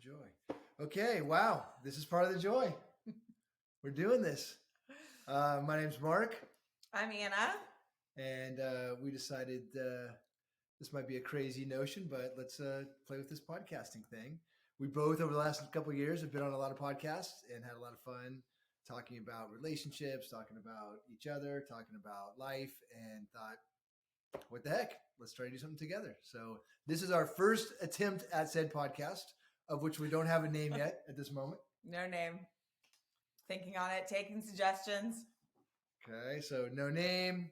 joy. Okay, wow. This is part of the joy. We're doing this. My name's Mark. I'm Anna. And we decided this might be a crazy notion, but let's play with this podcasting thing. We both, over the last couple of years, have been on a lot of podcasts and had a lot of fun talking about relationships, talking about each other, talking about life, and thought, what the heck? Let's try to do something together. So this is our first attempt at said podcast, of which we don't have a name yet at this moment. No name. Thinking on it, taking suggestions. Okay, so no name.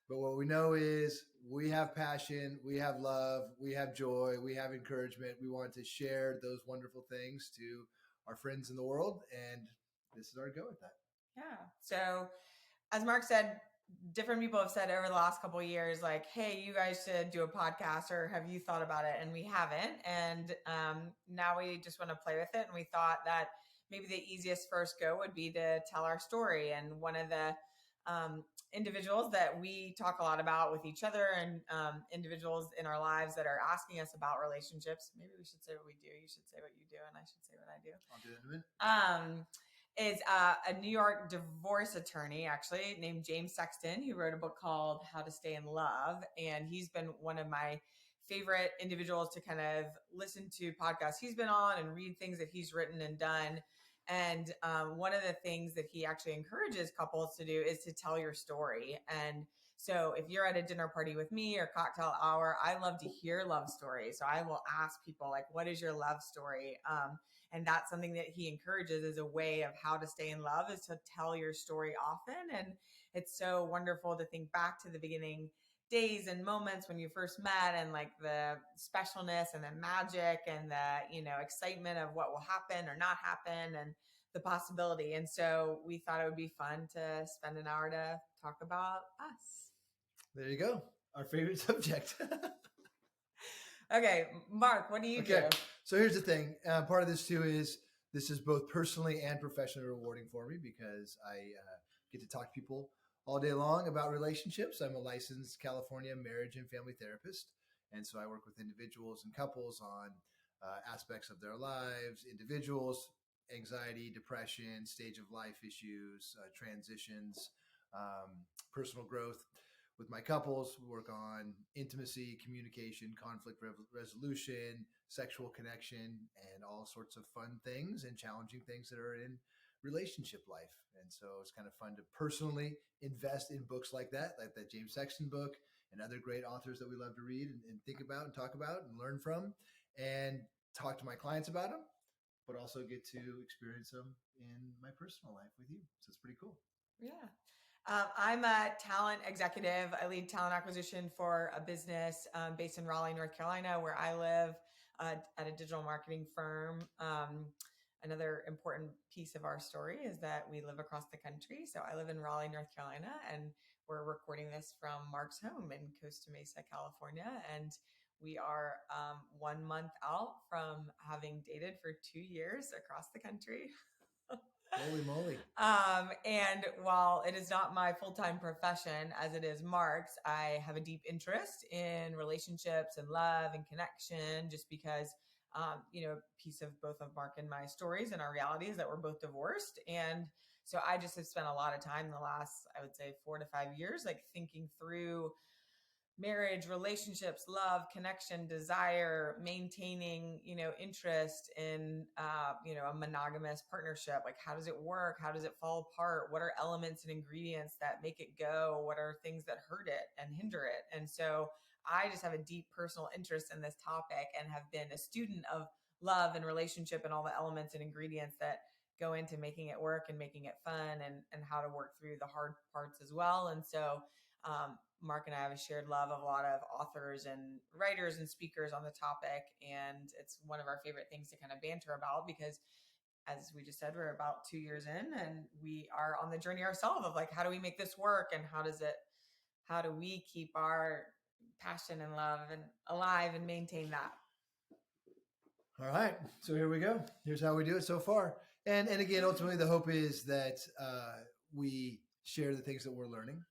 But what we know is we have passion, we have love, we have joy, we have encouragement. We want to share those wonderful things to our friends in the world. And this is our go at that. Yeah. So as Mark said, different people have said over the last couple of years, like, hey, you guys should do a podcast, or have you thought about it? And we haven't. And now we just want to play with it. And we thought that maybe the easiest first go would be to tell our story. And one of the individuals that we talk a lot about with each other, and individuals in our lives that are asking us about relationships. Maybe we should say what we do. You should say what you do, and I should say what I do. I'll do that in a minute. Is a New York divorce attorney, actually, named James Sexton, who wrote a book called How to Stay in Love. And he's been one of my favorite individuals to kind of listen to podcasts he's been on and read things that he's written and done. And one of the things that he actually encourages couples to do is to tell your story. And so if you're at a dinner party with me or cocktail hour, I love to hear love stories. So I will ask people, like, what is your love story? And that's something that he encourages as a way of how to stay in love, is to tell your story often. And it's so wonderful to think back to the beginning days and moments when you first met, and like the specialness and the magic and the, excitement of what will happen or not happen, and the possibility. And so we thought it would be fun to spend an hour to talk about us. There you go. Our favorite subject. Okay, Mark, what do you do? So here's the thing. Part of this too is this is both personally and professionally rewarding for me, because I get to talk to people all day long about relationships. I'm a licensed California marriage and family therapist. And so I work with individuals and couples on aspects of their lives, individuals, anxiety, depression, stage of life issues, transitions, personal growth. With my couples, we work on intimacy, communication, conflict resolution, sexual connection, and all sorts of fun things and challenging things that are in relationship life. And so it's kind of fun to personally invest in books like that James Sexton book, and other great authors that we love to read and think about and talk about and learn from, and talk to my clients about them, but also get to experience them in my personal life with you. So it's pretty cool. Yeah. I'm a talent executive. I lead talent acquisition for a business based in Raleigh, North Carolina, where I live, at a digital marketing firm. Another important piece of our story is that we live across the country. So I live in Raleigh, North Carolina, and we're recording this from Mark's home in Costa Mesa, California. And we are 1 month out from having dated for 2 years across the country. Holy moly. And while it is not my full-time profession as it is Mark's, I have a deep interest in relationships and love and connection, just because, a piece of both of Mark and my stories and our reality is that we're both divorced. And so I just have spent a lot of time in the last, I would say 4 to 5 years, like thinking through marriage, relationships, love, connection, desire, maintaining, interest in, a monogamous partnership. Like, how does it work? How does it fall apart? What are elements and ingredients that make it go? What are things that hurt it and hinder it? And so I just have a deep personal interest in this topic, and have been a student of love and relationship and all the elements and ingredients that go into making it work and making it fun, and how to work through the hard parts as well. And so, Mark and I have a shared love of a lot of authors and writers and speakers on the topic. And it's one of our favorite things to kind of banter about, because as we just said, we're about 2 years in, and we are on the journey ourselves of like, how do we make this work? And how do we keep our passion and love and alive and maintain that? All right. So here we go. Here's how we do it so far. And again, ultimately the hope is that we share the things that we're learning.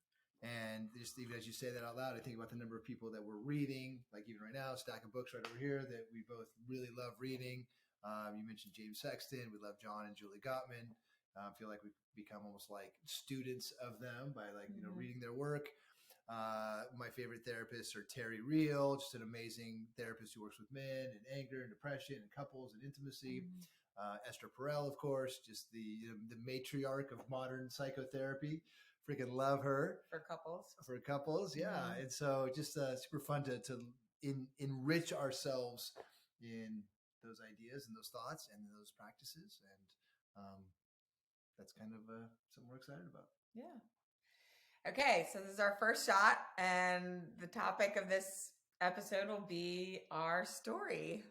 And just even as you say that out loud, I think about the number of people that we're reading, like even right now, a stack of books right over here that we both really love reading. You mentioned James Sexton. We love John and Julie Gottman. Feel like we've become almost like students of them by reading their work. My favorite therapists are Terry Real, just an amazing therapist who works with men and anger and depression and couples and intimacy. Esther Perel, of course, just the matriarch of modern psychotherapy. Freaking love her for couples. Yeah. And so just super fun to enrich ourselves in those ideas and those thoughts and those practices. And that's kind of something we're excited about. Yeah. Okay, so this is our first shot, and the topic of this episode will be our story.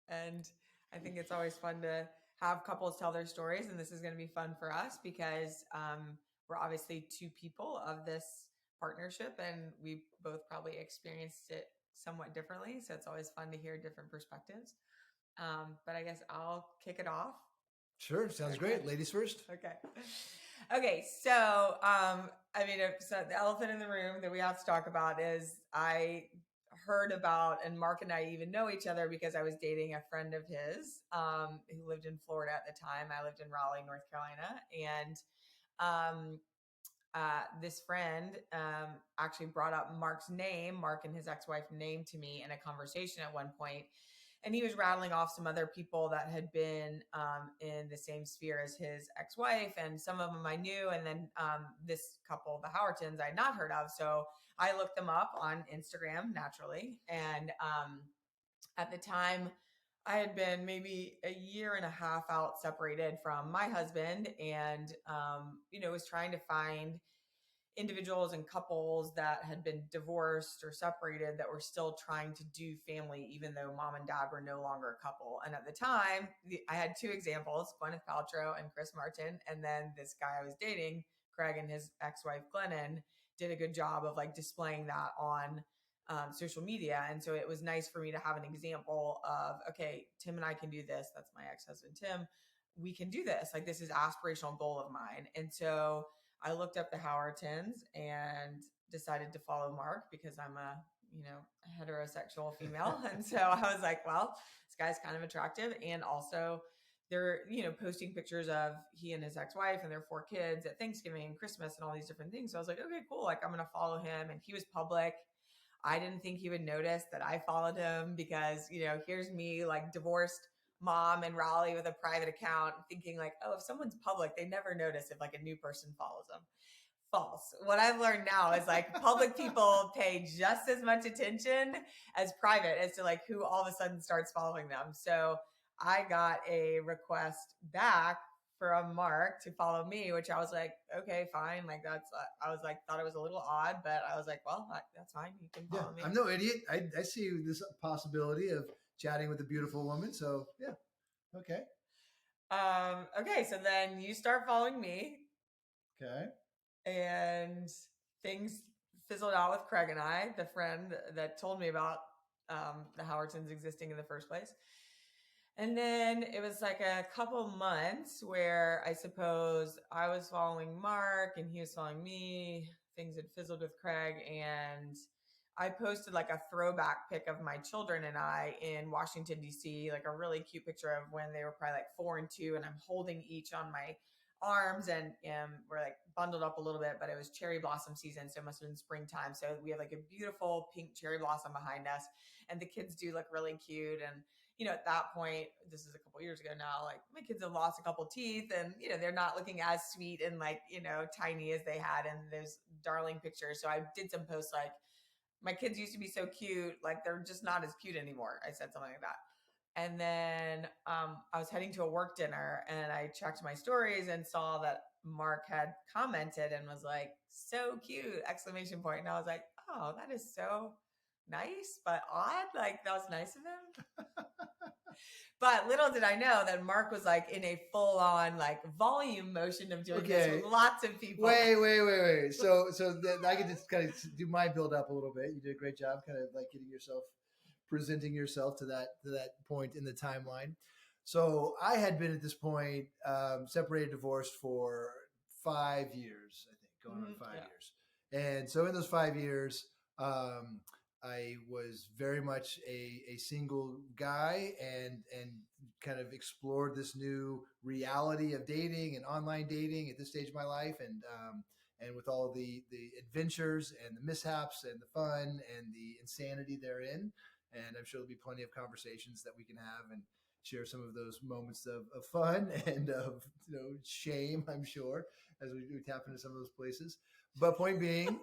And I think it's always fun to have couples tell their stories, and this is going to be fun for us because we're obviously two people of this partnership, and we both probably experienced it somewhat differently. So it's always fun to hear different perspectives. But I guess I'll kick it off. Sure, sounds great. Ladies first. Okay, so so the elephant in the room that we have to talk about is I heard about, and Mark and I even know each other because I was dating a friend of his who lived in Florida at the time. I lived in Raleigh, North Carolina, and this friend actually brought up Mark and his ex-wife name to me in a conversation at one point. And he was rattling off some other people that had been in the same sphere as his ex-wife. And some of them I knew. And then this couple, the Howertons, I had not heard of. So I looked them up on Instagram naturally. And at the time, I had been maybe a year and a half out separated from my husband and, was trying to find individuals and couples that had been divorced or separated that were still trying to do family, even though mom and dad were no longer a couple. And at the time, I had two examples, Gwyneth Paltrow and Chris Martin. And then this guy I was dating, Craig, and his ex-wife, Glennon, did a good job of like displaying that on social media. And so it was nice for me to have an example of, okay, Tim and I can do this. That's my ex-husband, Tim. We can do this. Like, this is aspirational goal of mine. And so I looked up the Howertons and decided to follow Mark because I'm a heterosexual female. And so I was like, well, this guy's kind of attractive. And also they're, posting pictures of he and his ex-wife and their 4 kids at Thanksgiving and Christmas and all these different things. So I was like, okay, cool. Like, I'm going to follow him. And he was public. I didn't think he would notice that I followed him because, here's me, like, divorced mom in Raleigh with a private account, thinking like, oh, if someone's public, they never notice if like a new person follows them. False. What I've learned now is like public people pay just as much attention as private as to like who all of a sudden starts following them. So I got a request back from Mark to follow me, which I was like, okay, fine. Like thought it was a little odd, but I was like, well, that's fine. You can follow me. I'm no idiot. I see this possibility of chatting with a beautiful woman. So yeah. Okay. Okay. So then you start following me. Okay. And things fizzled out with Craig and I, the friend that told me about the Howertons existing in the first place. And then it was like a couple months where I suppose I was following Mark and he was following me. Things had fizzled with Craig, and I posted like a throwback pic of my children and I in Washington, D.C., like a really cute picture of when they were probably like 4 and 2, and I'm holding each on my arms, and we're like bundled up a little bit, but it was cherry blossom season, so it must have been springtime. So we have like a beautiful pink cherry blossom behind us, and the kids do look really cute. And at that point, this is a couple years ago now, like my kids have lost a couple teeth, and they're not looking as sweet and like tiny as they had in those darling pictures. So I did some posts like, my kids used to be so cute, like they're just not as cute anymore. I said something like that. And then I was heading to a work dinner, and I checked my stories and saw that Mark had commented and was like, so cute, exclamation point. And I was like, oh, that is so nice, but odd. Like, that was nice of him. But little did I know that Mark was like in a full on like volume motion of doing this with lots of people. Wait. So I can just kind of do my build up a little bit. You did a great job kind of like presenting yourself to that point in the timeline. So I had been at this point separated, divorced for 5 years, I think, going on 5 years. And so in those 5 years, I was very much a single guy and kind of explored this new reality of dating and online dating at this stage of my life, and with all the adventures and the mishaps and the fun and the insanity therein. And I'm sure there'll be plenty of conversations that we can have and share some of those moments of fun and of shame, I'm sure, as we tap into some of those places. But point being,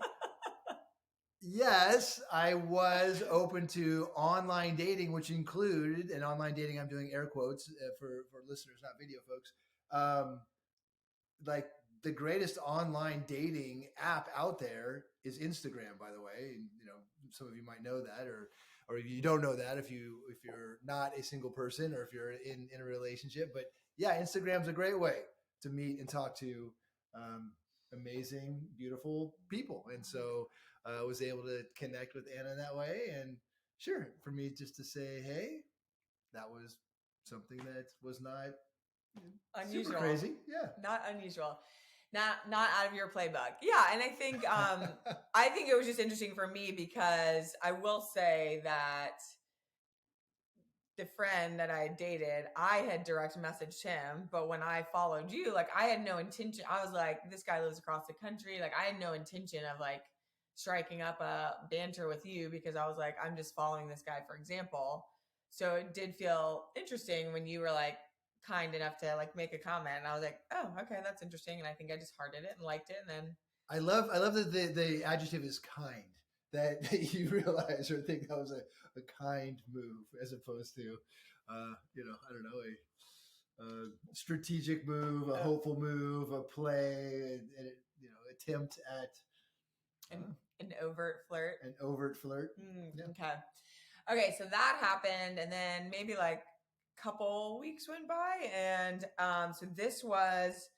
yes, I was open to online dating, which included, and online dating, I'm doing air quotes for listeners, not video folks, like the greatest online dating app out there is Instagram, by the way. And, some of you might know that, or if you don't know that, if you're not a single person or if you're in a relationship. But yeah, Instagram's a great way to meet and talk to amazing, beautiful people. And so I was able to connect with Anna that way. And sure, for me just to say, hey, that was something that was not unusual. super crazy. Yeah. Not unusual. Not out of your playbook. Yeah. And I think it was just interesting for me because I will say that the friend that I dated, I had direct messaged him, but when I followed you, like I had no intention. I was like, this guy lives across the country. Like I had no intention of like striking up a banter with you because I was like, I'm just following this guy, for example. So it did feel interesting when you were like kind enough to like make a comment. And I was like, oh, okay, that's interesting. And I think I just hearted it and liked it. And then I love that the adjective is kind. That you realize or think that was a kind move as opposed to, I don't know, a strategic move, a hopeful move, a play, attempt at an overt flirt. An overt flirt. Yeah. Okay. So that happened. And then maybe like a couple weeks went by. And so this was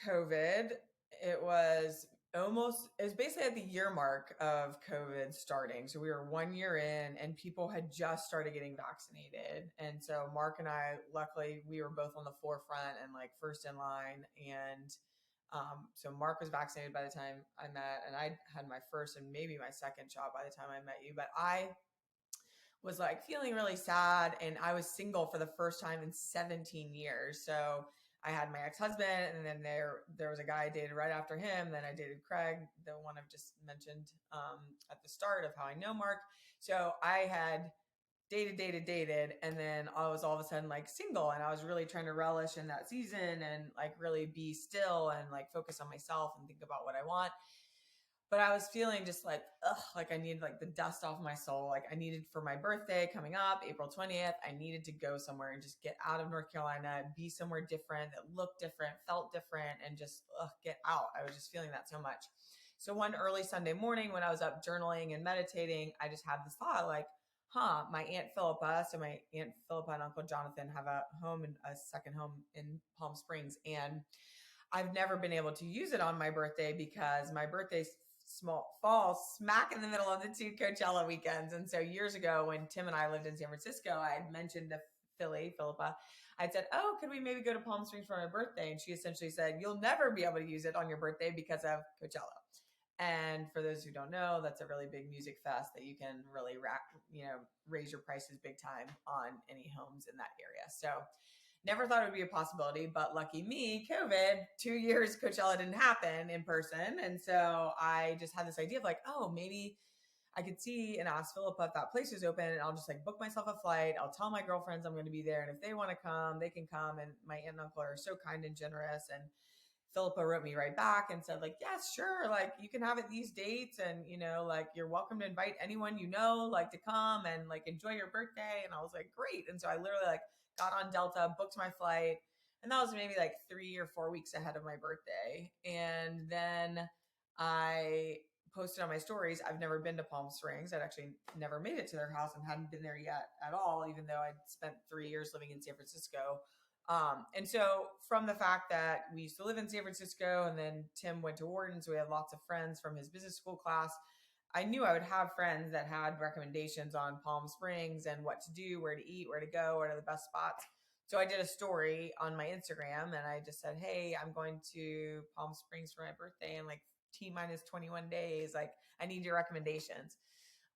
COVID. It was basically at the year mark of COVID starting. So we were 1 year in and people had just started getting vaccinated. And so Mark and I, luckily we were both on the forefront and like first in line. And so Mark was vaccinated by the time I met, and I had my first and maybe my second shot by the time I met you. But I was like feeling really sad, and I was single for the first time in 17 years. So I had my ex-husband, and then there was a guy I dated right after him. Then I dated Craig, the one I've just mentioned at the start of how I know Mark. So I had dated, and then I was all of a sudden like single, and I was really trying to relish in that season and like really be still and like focus on myself and think about what I want. But I was feeling just like, like I needed like the dust off my soul. Like I needed for my birthday coming up, April 20th, I needed to go somewhere and just get out of North Carolina, be somewhere different that looked different, felt different, and just get out. I was just feeling that so much. So one early Sunday morning when I was up journaling and meditating, I just had this thought like, my Aunt Philippa, so my Aunt Philippa and Uncle Jonathan have a second home in Palm Springs. And I've never been able to use it on my birthday because my birthday's falls smack in the middle of the two Coachella weekends. And so years ago when Tim and I lived in San Francisco, I had mentioned to Philippa, I said, oh, could we maybe go to Palm Springs for my birthday? And she essentially said, you'll never be able to use it on your birthday because of Coachella. And for those who don't know, that's a really big music fest that you can really raise your prices big time on any homes in that area. So never thought it would be a possibility, but lucky me, COVID, 2 years Coachella didn't happen in person. And so I just had this idea of like, oh, maybe I could see and ask Philippa if that place is open, and I'll just like book myself a flight. I'll tell my girlfriends I'm going to be there. And if they want to come, they can come. And my aunt and uncle are so kind and generous. And Philippa wrote me right back and said like, yes, sure. Like you can have it these dates, and like you're welcome to invite anyone, like to come and like enjoy your birthday. And I was like, great. And so I literally like got on Delta, booked my flight, and that was maybe like 3 or 4 weeks ahead of my birthday. And then I posted on my stories, I've never been to Palm Springs. I'd actually never made it to their house and hadn't been there yet at all, even though I'd spent 3 years living in San Francisco. And so from the fact that we used to live in San Francisco, and then Tim went to Wharton, so we had lots of friends from his business school class, I knew I would have friends that had recommendations on Palm Springs and what to do, where to eat, where to go, what are the best spots. So I did a story on my Instagram, and I just said, hey, I'm going to Palm Springs for my birthday in like T-minus 21 days. Like I need your recommendations.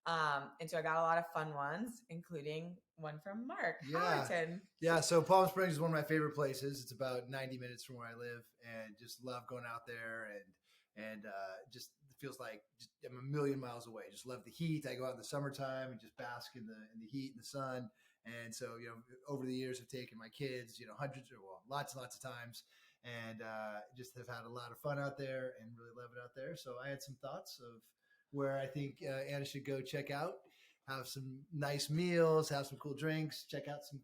And so I got a lot of fun ones, including one from Mark Howerton. Yeah. So Palm Springs is one of my favorite places. It's about 90 minutes from where I live, and just love going out there and just feels like I'm a million miles away. Just love the heat. I go out in the summertime and just bask in the heat and the sun. And so, over the years, I've taken my kids, lots and lots of times, and just have had a lot of fun out there and really love it out there. So I had some thoughts of where I think Anna should go check out, have some nice meals, have some cool drinks, check out some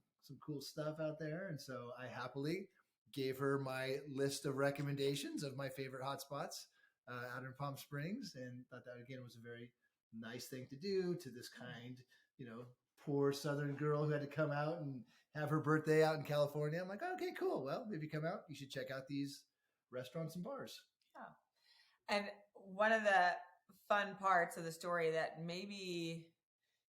cool stuff out there. And so I happily gave her my list of recommendations of my favorite hotspots out in Palm Springs, and thought that again was a very nice thing to do to this kind, poor Southern girl who had to come out and have her birthday out in California. I'm like, okay, cool. Well, if you come out, you should check out these restaurants and bars. Yeah. And one of the fun parts of the story that maybe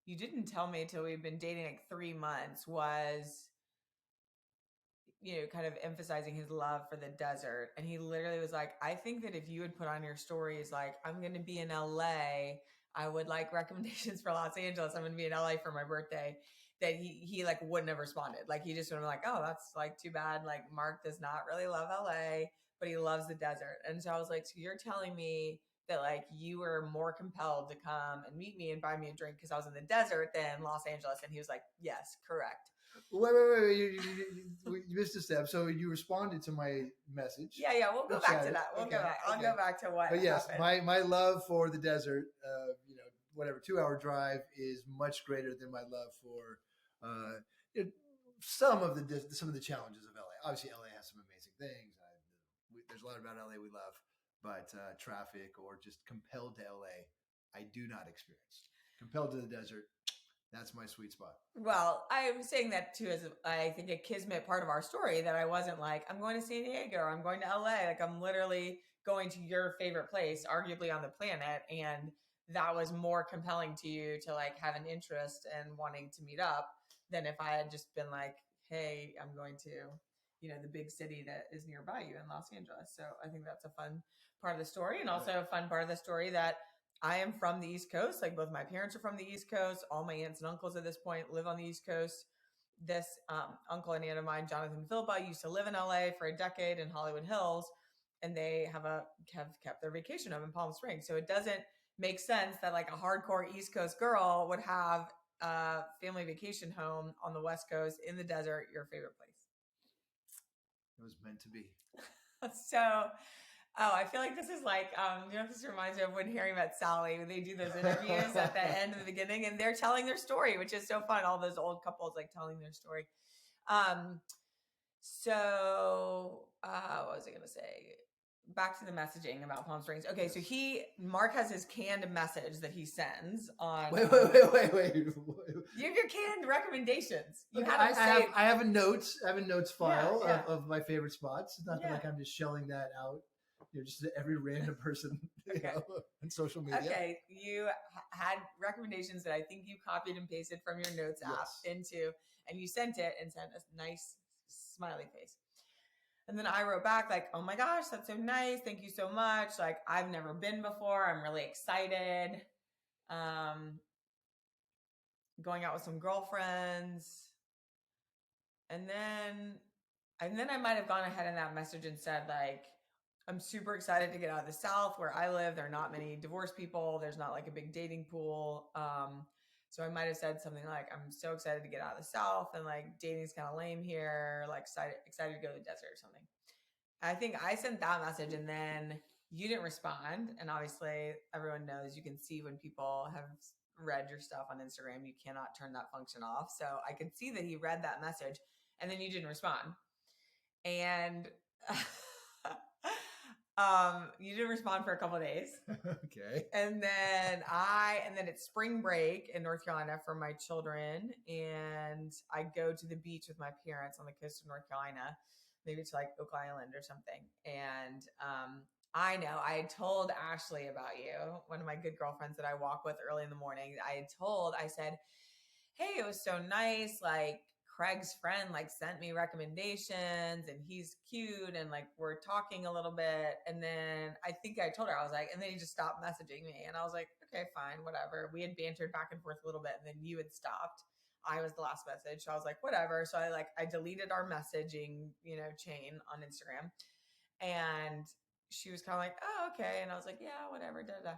you didn't tell me till we've been dating like 3 months was, kind of emphasizing his love for the desert. And he literally was like, I think that if you would put on your stories, like, I'm going to be in LA, I would like recommendations for Los Angeles, I'm going to be in LA for my birthday, that he like wouldn't have responded. Like, he just would have been like, oh, that's like too bad. Like, Mark does not really love LA, but he loves the desert. And so I was like, so you're telling me that like you were more compelled to come and meet me and buy me a drink because I was in the desert than Los Angeles? And he was like, yes, correct. Wait. You missed a step. So you responded to my message. Yeah. We'll go back to that. We'll go back. I'll go back to what. But yes, my love for the desert, 2-hour drive is much greater than my love for some of the challenges of LA. Obviously, LA has some amazing things. There's a lot about LA we love, but traffic or just compelled to LA, I do not experience. Compelled to the desert, that's my sweet spot. Well, I'm saying that too as I think a kismet part of our story, that I wasn't like, I'm going to San Diego or I'm going to LA. Like, I'm literally going to your favorite place, arguably on the planet. And that was more compelling to you to like have an interest and wanting to meet up than if I had just been like, hey, I'm going to, the big city that is nearby you in Los Angeles. So I think that's a fun part of the story, and also a fun part of the story that I am from the East Coast. Like, both my parents are from the East Coast. All my aunts and uncles at this point live on the East Coast. This uncle and aunt of mine, Jonathan Philpa, used to live in LA for a decade in Hollywood Hills, and they have kept their vacation home in Palm Springs. So it doesn't make sense that like a hardcore East Coast girl would have a family vacation home on the West Coast in the desert, your favorite place. It was meant to be. So, I feel like this is like, this reminds me of when Harry Met Sally. They do those interviews at the end and the beginning, and they're telling their story, which is so fun. All those old couples like telling their story. So what was I going to say? Back to the messaging about Palm Springs. Okay, so Mark has his canned message that he sends on. Wait. You have your canned recommendations. I have a notes file of my favorite spots. It's not like I'm just shelling that out, just to every random person on social media. Okay, you had recommendations that I think you copied and pasted from your notes app into, and you sent it and sent a nice smiley face. And then I wrote back like, oh my gosh, that's so nice. Thank you so much. Like, I've never been before. I'm really excited. Going out with some girlfriends. And then I might have gone ahead in that message and said like, I'm super excited to get out of the South where I live. There are not many divorced people. There's not like a big dating pool. So I might have said something like, I'm so excited to get out of the South, and like dating's kind of lame here, like excited to go to the desert or something. I think I sent that message, and then you didn't respond. And obviously everyone knows you can see when people have read your stuff on Instagram, you cannot turn that function off. So I could see that he read that message, and then you didn't respond. And you didn't respond for a couple of days. Okay. And then it's spring break in North Carolina for my children. And I go to the beach with my parents on the coast of North Carolina, maybe to like Oak Island or something. And, I know I had told Ashley about you, one of my good girlfriends that I walk with early in the morning. I said, hey, it was so nice, like Craig's friend like sent me recommendations and he's cute and like we're talking a little bit. And then I think I told her, I was like, and then he just stopped messaging me. And I was like, okay, fine, whatever. We had bantered back and forth a little bit and then you had stopped. I was the last message. So I was like, whatever. So I deleted our messaging, chain on Instagram. And she was kind of like, oh, okay. And I was like, yeah, whatever. Da, da.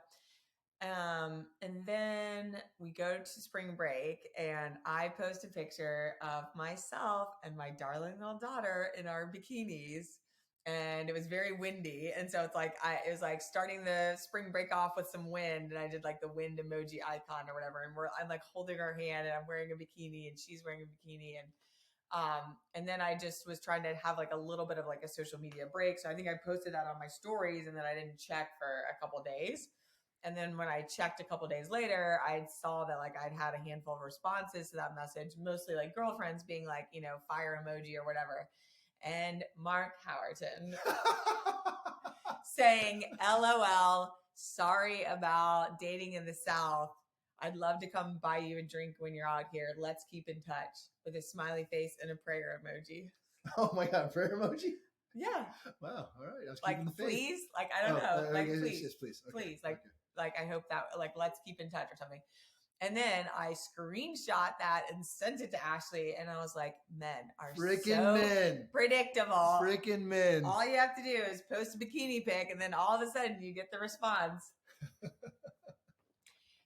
And then we go to spring break and I post a picture of myself and my darling little daughter in our bikinis. And it was very windy. And so it was like starting the spring break off with some wind. And I did like the wind emoji icon or whatever. And I'm like holding her hand and I'm wearing a bikini and she's wearing a bikini. And then I just was trying to have like a little bit of like a social media break. So I think I posted that on my stories and then I didn't check for a couple of days. And then when I checked a couple days later, I saw that like I'd had a handful of responses to that message, mostly like girlfriends being like, fire emoji or whatever. And Mark Howerton saying, LOL, sorry about dating in the South. I'd love to come buy you a drink when you're out here. Let's keep in touch, with a smiley face and a prayer emoji. Oh my God, prayer emoji? Yeah. Wow. All right. I was like, keeping the faith. Please, like, I don't know. Like, please. Yes, please. Okay. Please. Like, I hope that, like, let's keep in touch or something. And then I screenshot that and sent it to Ashley. And I was like, men are so predictable. Freaking men. All you have to do is post a bikini pic and then all of a sudden you get the response.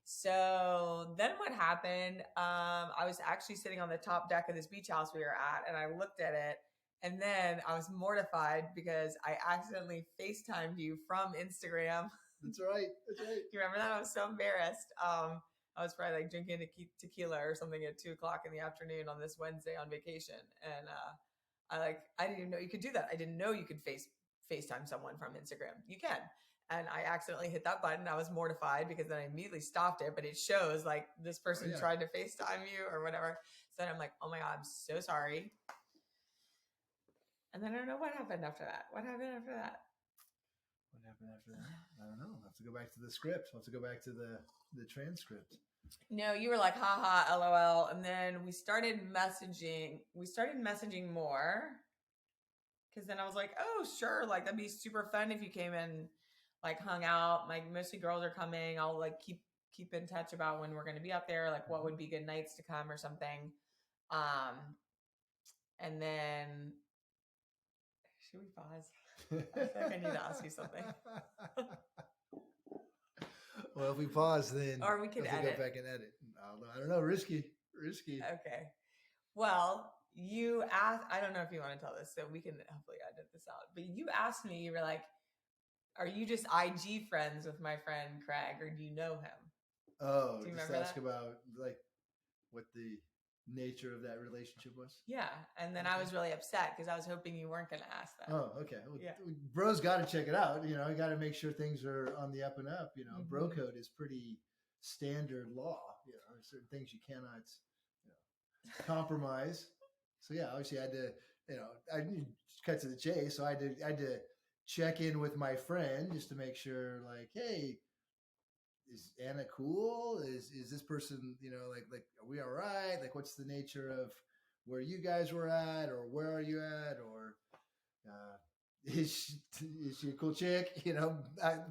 So then what happened, I was actually sitting on the top deck of this beach house we were at and I looked at it and then I was mortified because I accidentally FaceTimed you from Instagram. That's right. Do you remember that? I was so embarrassed. I was probably like drinking tequila or something at 2:00 in the afternoon on this Wednesday on vacation. And I didn't even know you could do that. I didn't know you could FaceTime someone from Instagram. You can. And I accidentally hit that button. I was mortified because then I immediately stopped it, but it shows like this person tried to FaceTime you or whatever. So then I'm like, oh my God, I'm so sorry. And then I don't know what happened after that. What happened after that? I don't know. I'll have to go back to the script. I'll have to go back to the transcript. No, you were like, haha, LOL. And then we started messaging more. Cause then I was like, oh, sure. Like that'd be super fun if you came in, like hung out. Like mostly girls are coming. I'll like keep in touch about when we're going to be out there. Like what would be good nights to come or something. And then should we pause? I feel like I need to ask you something. Well, if we pause, then or we could edit. Go back and edit. I don't know. Risky. Okay. Well, you asked. I don't know if you want to tell this, so we can hopefully edit this out. But you asked me. You were like, "Are you just IG friends with my friend Craig, or do you know him?" Oh, do you just remember ask about like what the nature of that relationship was. Yeah, and then I was really upset because I was hoping you weren't going to ask that. Oh, okay. Well, yeah. Bro's got to check it out. You got to make sure things are on the up and up. Bro code is pretty standard law. There's certain things you cannot, compromise. So yeah, obviously I had to, I cut to the chase. So I had to check in with my friend just to make sure, like, hey, is Anna cool? Is this person, like, are we all right? Like, what's the nature of where you guys were at, or where are you at, or is she a cool chick?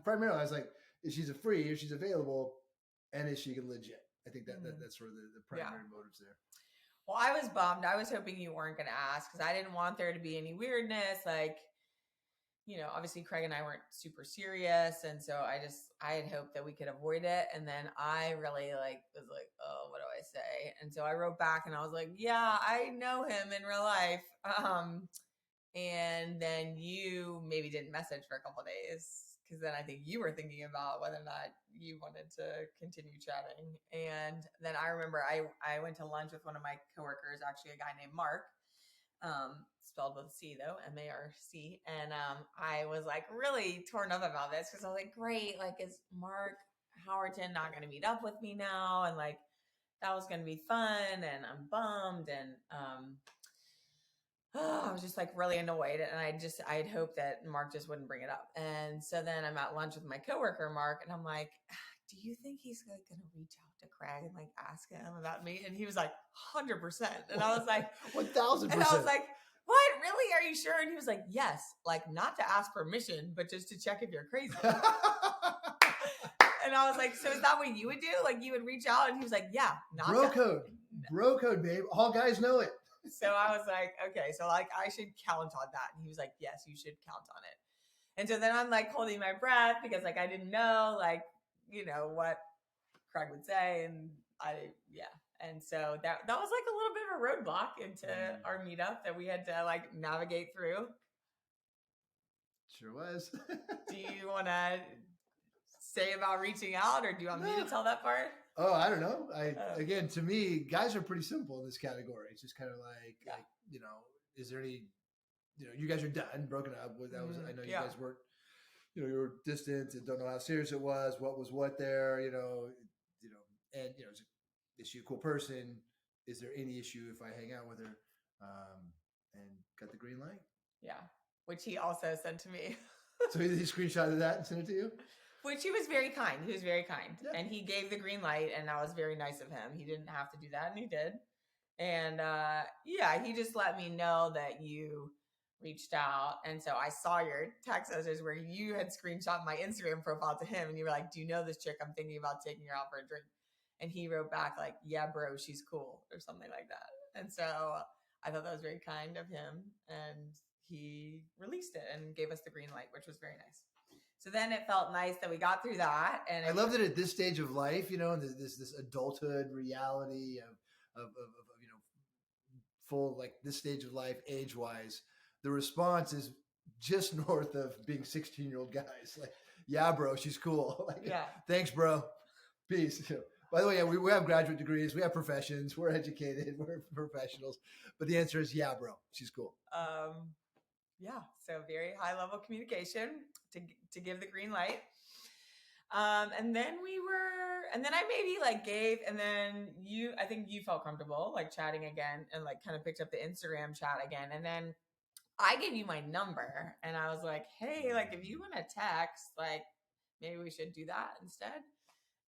Primarily I was like, is she's a free, if she's available, and is she legit? I think that's sort of the primary motives there. Well, I was bummed. I was hoping you weren't going to ask because I didn't want there to be any weirdness. Like, obviously Craig and I weren't super serious. And so I had hoped that we could avoid it. And then I really was like, oh, what do I say? And so I wrote back and I was like, yeah, I know him in real life. And then you maybe didn't message for a couple of days because then I think you were thinking about whether or not you wanted to continue chatting. And then I remember I went to lunch with one of my coworkers, actually a guy named Mark, spelled with a C though, M-A-R-C. And I was like really torn up about this because I was like, great, like is Mark Howerton not going to meet up with me now? And like that was going to be fun, and I'm bummed, and I was just like really annoyed, and I had hoped that Mark just wouldn't bring it up. And so then I'm at lunch with my coworker, Mark, and I'm like, do you think he's going to reach out to Craig and like ask him about me? And he was like, 100%. And I was like, 1000%. And I was like, what? Really? Are you sure? And he was like, yes. Like, not to ask permission, but just to check if you're crazy. And I was like, so is that what you would do? Like, you would reach out? And he was like, yeah. Bro code, babe. All guys know it. So I was like, okay, so like I should count on that. And he was like, yes, you should count on it. And so then I'm like holding my breath because like I didn't know like, you know, what Craig would say. And And so that was like a little bit of a roadblock into our meetup that we had to like navigate through. Sure was. Do you want to say about reaching out, or do you want me to tell that part? Oh, I don't know. Again, to me, guys are pretty simple in this category. It's just kind of like, you know, is there any, you know, you guys are done, broken up. That was, I know you guys weren't, you know, you were distant and don't know how serious it was. What was what there, you know, and you know, is she a cool person? Is there any issue if I hang out with her? And got the green light. Yeah, which he also sent to me. So he screenshotted that and sent it to you? Which he was very kind. He was very kind. Yeah. And he gave the green light, and that was very nice of him. He didn't have to do that, and he did. And he just let me know that you reached out. And so I saw your text messages where you had screenshot my Instagram profile to him, and you were like, do you know this chick? I'm thinking about taking her out for a drink. And he wrote back like, yeah, bro, she's cool, or something like that. And so I thought that was very kind of him. And he released it and gave us the green light, which was very nice. So then it felt nice that we got through that. And I love that at this stage of life, you know, this adulthood reality of you know, full, like this stage of life, age wise, the response is just north of being 16-year-old guys. Like, yeah, bro, she's cool. Like, yeah. Thanks, bro. Peace. By the way, we have graduate degrees, we have professions, we're educated, we're professionals. But the answer is, yeah, bro, she's cool. Yeah, so very high level communication to give the green light. And then I maybe like gave, and then I think you felt comfortable like chatting again and like kind of picked up the Instagram chat again. And then I gave you my number and I was like, hey, like if you want to text, like maybe we should do that instead.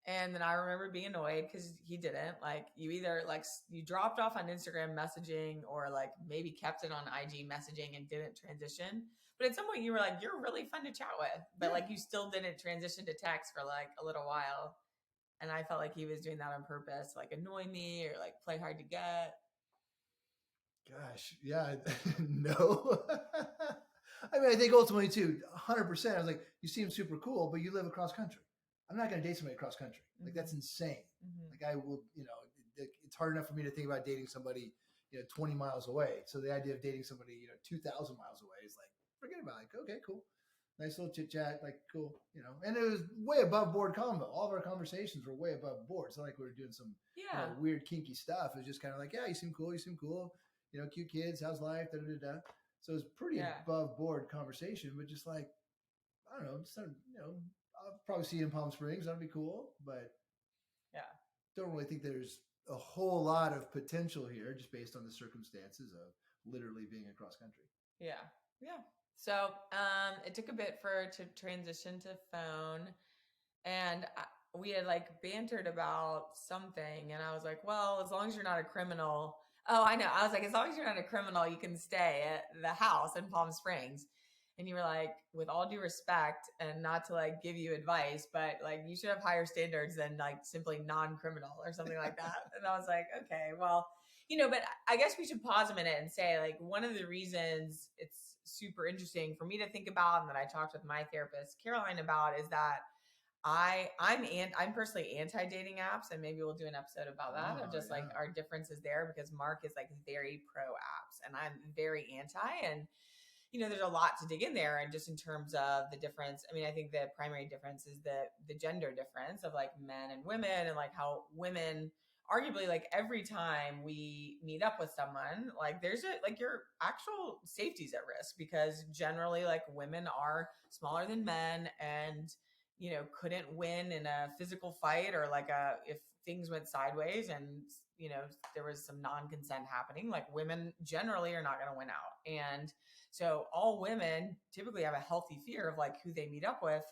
And then I remember being annoyed because he didn't. Like you either like you dropped off on Instagram messaging or like maybe kept it on IG messaging and didn't transition. But at some point you were like, you're really fun to chat with. But like you still didn't transition to text for like a little while. And I felt like he was doing that on purpose to like annoy me or like play hard to get. Gosh, yeah, no. I mean, I think ultimately too, 100%. I was like, you seem super cool, but you live across country. I'm not going to date somebody across country. Like that's insane. Like I will, you know, it's hard enough for me to think about dating somebody, you know, 20 miles away. So the idea of dating somebody, you know, 2,000 miles away is like, forget about it. Like, okay, cool. Nice little chit chat. Like, cool. You know, and it was way above board combo. All of our conversations were way above board. It's not like we were doing some you know, weird kinky stuff. It was just kind of like, yeah, you seem cool. You seem cool. You know, cute kids. How's life? Da, da, da, da. So it was pretty above board conversation, but just like, I don't know, just, you know, I'll probably see you in Palm Springs. That'd be cool. But don't really think there's a whole lot of potential here just based on the circumstances of literally being across country. Yeah. Yeah. So it took a bit to transition to phone. And we had like bantered about something. And I was like, well, as long as you're not a criminal. Oh, I know. I was like, as long as you're not a criminal, you can stay at the house in Palm Springs. And you were like, with all due respect and not to like give you advice, but like you should have higher standards than like simply non-criminal or something like that. And I was like, okay, well, you know, but I guess we should pause a minute and say like one of the reasons it's super interesting for me to think about and that I talked with my therapist, Caroline, about is that I'm personally anti-dating apps, and maybe we'll do an episode about that of just like our differences there because Mark is like very pro apps and I'm very anti. And you know, there's a lot to dig in there. And just in terms of the difference, I mean, I think the primary difference is the gender difference of like men and women and like how women arguably like every time we meet up with someone, like there's like your actual safety's at risk because generally like women are smaller than men and, you know, couldn't win in a physical fight or like if things went sideways and, you know, there was some non-consent happening, like women generally are not going to win out. And so all women typically have a healthy fear of like who they meet up with.